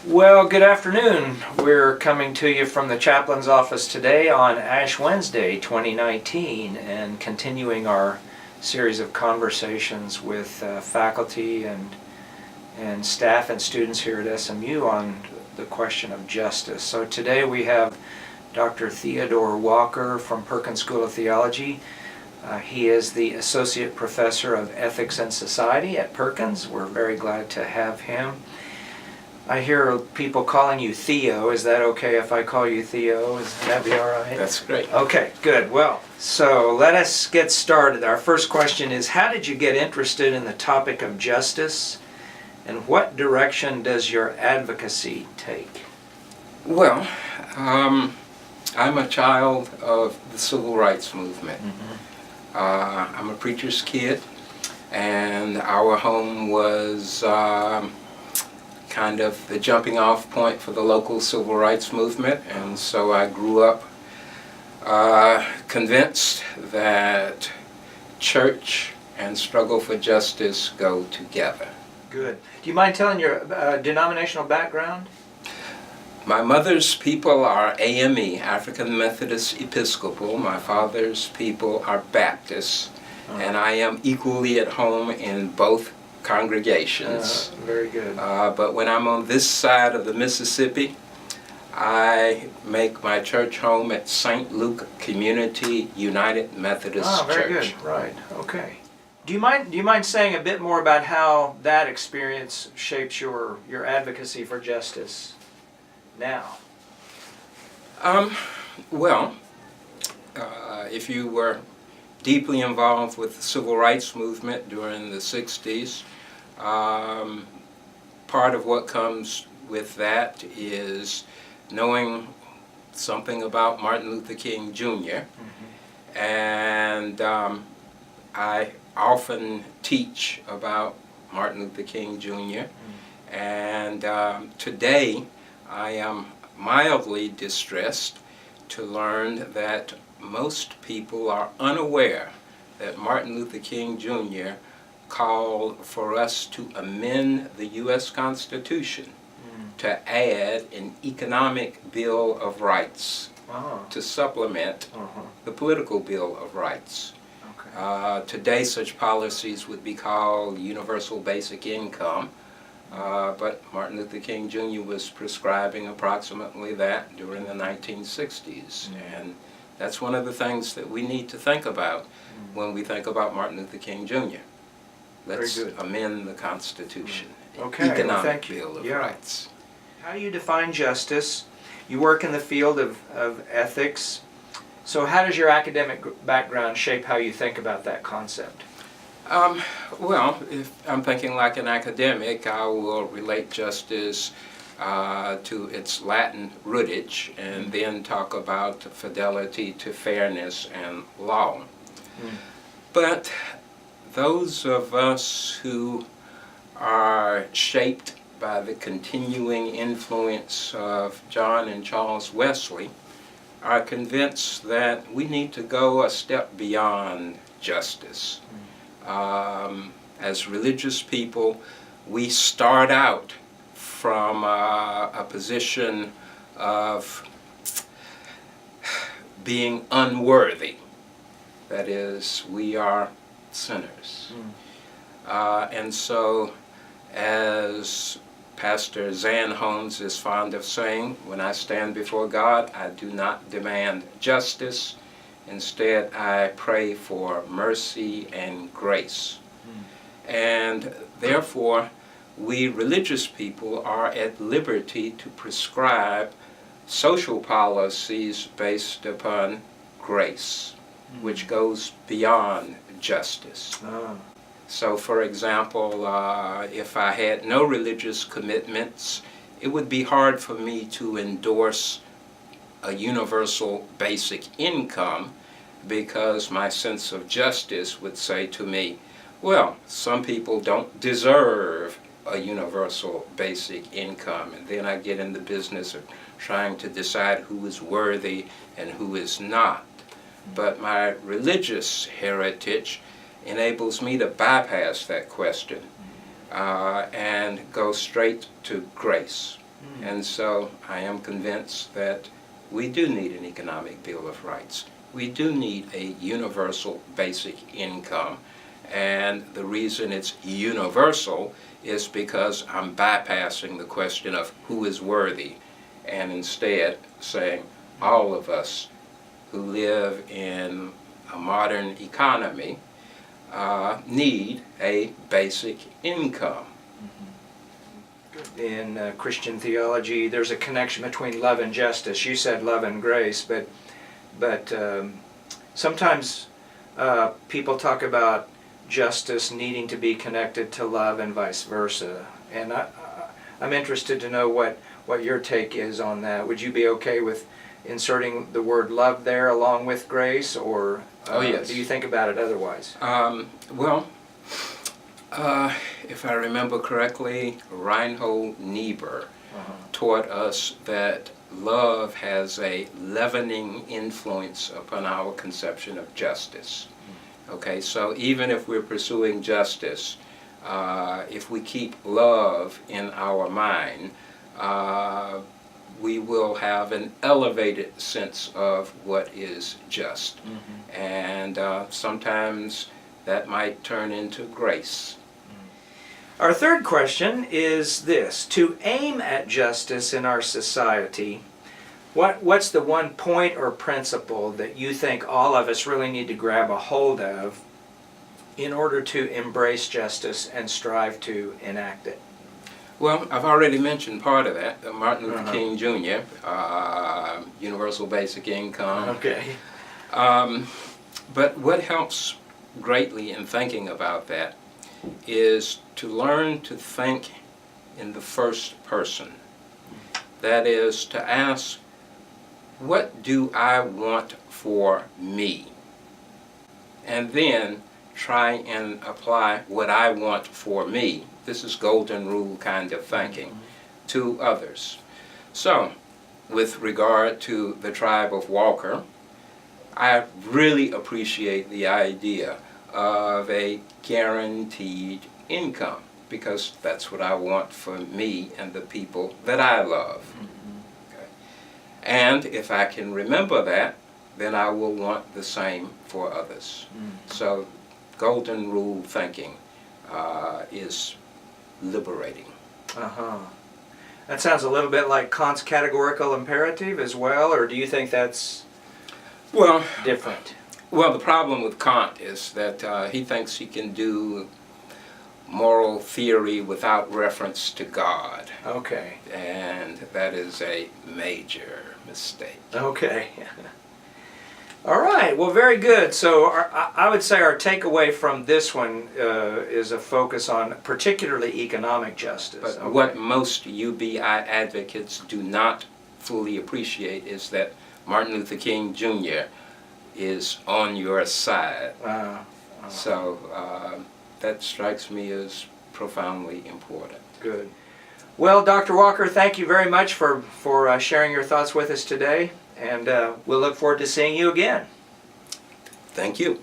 Well, good afternoon. We're coming to you from the Chaplain's office today on Ash Wednesday 2019 and continuing our series of conversations with faculty and staff and students here at SMU on the question of justice. So today we have Dr. Theodore Walker from Perkins School of Theology. He is the Associate Professor of Ethics and Society at Perkins. We're very glad to have him. I hear people calling you Theo. Is that okay if I call you Theo? Is that be all right? That's great. Okay, good. Well, so let us get started. Our first question is, how did you get interested in the topic of justice, and what direction does your advocacy take? Well, I'm a child of the civil rights movement. I'm a preacher's kid, and our home was kind of the jumping off point for the local civil rights movement, and so I grew up convinced that church and struggle for justice go together. Good. Do you mind telling your denominational background? My mother's people are AME, African Methodist Episcopal. My father's people are Baptists, and I am equally at home in both congregations. Very good. But when I'm on this side of the Mississippi, I make my church home at St. Luke Community United Methodist Church. Very good. Right. Okay. Do you mind saying a bit more about how that experience shapes your advocacy for justice now? Well, if you were deeply involved with the civil rights movement during the 60s, part of what comes with that is knowing something about Martin Luther King Jr. And I often teach about Martin Luther King Jr. And today I am mildly distressed to learn that most people are unaware that Martin Luther King Jr. called for us to amend the U.S. Constitution to add an economic Bill of Rights to supplement the political Bill of Rights. Okay. Today such policies would be called universal basic income, but Martin Luther King Jr. was prescribing approximately that during the 1960s. And that's one of the things that we need to think about when we think about Martin Luther King Jr. Let's amend the Constitution. Okay. Economic Bill of Rights. How do you define justice? You work in the field of ethics. So how does your academic background shape how you think about that concept? Well, if I'm thinking like an academic, I will relate justice to its Latin rootage, and then talk about fidelity to fairness and law. But those of us who are shaped by the continuing influence of John and Charles Wesley are convinced that we need to go a step beyond justice. As religious people, we start out from a position of being unworthy. That is, we are sinners. And so, as Pastor Zan Holmes is fond of saying, when I stand before God, I do not demand justice. Instead, I pray for mercy and grace. And therefore, we religious people are at liberty to prescribe social policies based upon grace, which goes beyond justice. So, for example, if I had no religious commitments, it would be hard for me to endorse a universal basic income, because my sense of justice would say to me, well, some people don't deserve a universal basic income, and then I get in the business of trying to decide who is worthy and who is not. But my religious heritage enables me to bypass that question and go straight to grace. And so I am convinced that we do need an economic Bill of Rights. We do need a universal basic income. And the reason it's universal is because I'm bypassing the question of who is worthy and instead saying all of us who live in a modern economy need a basic income. In Christian theology, there's a connection between love and justice. You said love and grace, but sometimes people talk about justice needing to be connected to love and vice versa. And I'm interested to know what your take is on that. Would you be okay with inserting the word love there along with grace, or Oh, yes. do you think about it otherwise? If I remember correctly, Reinhold Niebuhr taught us that love has a leavening influence upon our conception of justice. Okay, so even if we're pursuing justice, if we keep love in our mind, we will have an elevated sense of what is just. And sometimes that might turn into grace. Our third question is this: to aim at justice in our society, what's the one point or principle that you think all of us really need to grab a hold of in order to embrace justice and strive to enact it? Well, I've already mentioned part of that. Martin Luther King Jr., universal basic income. Okay. But what helps greatly in thinking about that is to learn to think in the first person. That is, to ask, what do I want for me? And then try and apply what I want for me, this is golden rule kind of thinking, to others. So, with regard to the tribe of Walker, I really appreciate the idea of a guaranteed income, because that's what I want for me and the people that I love. Okay. And if I can remember that, then I will want the same for others. So golden rule thinking is liberating. That sounds a little bit like Kant's categorical imperative as well, or do you think that's different? Well, the problem with Kant is that he thinks he can do moral theory without reference to God. Okay. And that is a major mistake. Okay. All right. Well, very good. So I would say our takeaway from this one is a focus on particularly economic justice. But okay. What most UBI advocates do not fully appreciate is that Martin Luther King Jr. is on your side. So that strikes me as profoundly important. Good. Well, Dr. Walker, thank you very much for sharing your thoughts with us today, and we'll look forward to seeing you again. Thank you.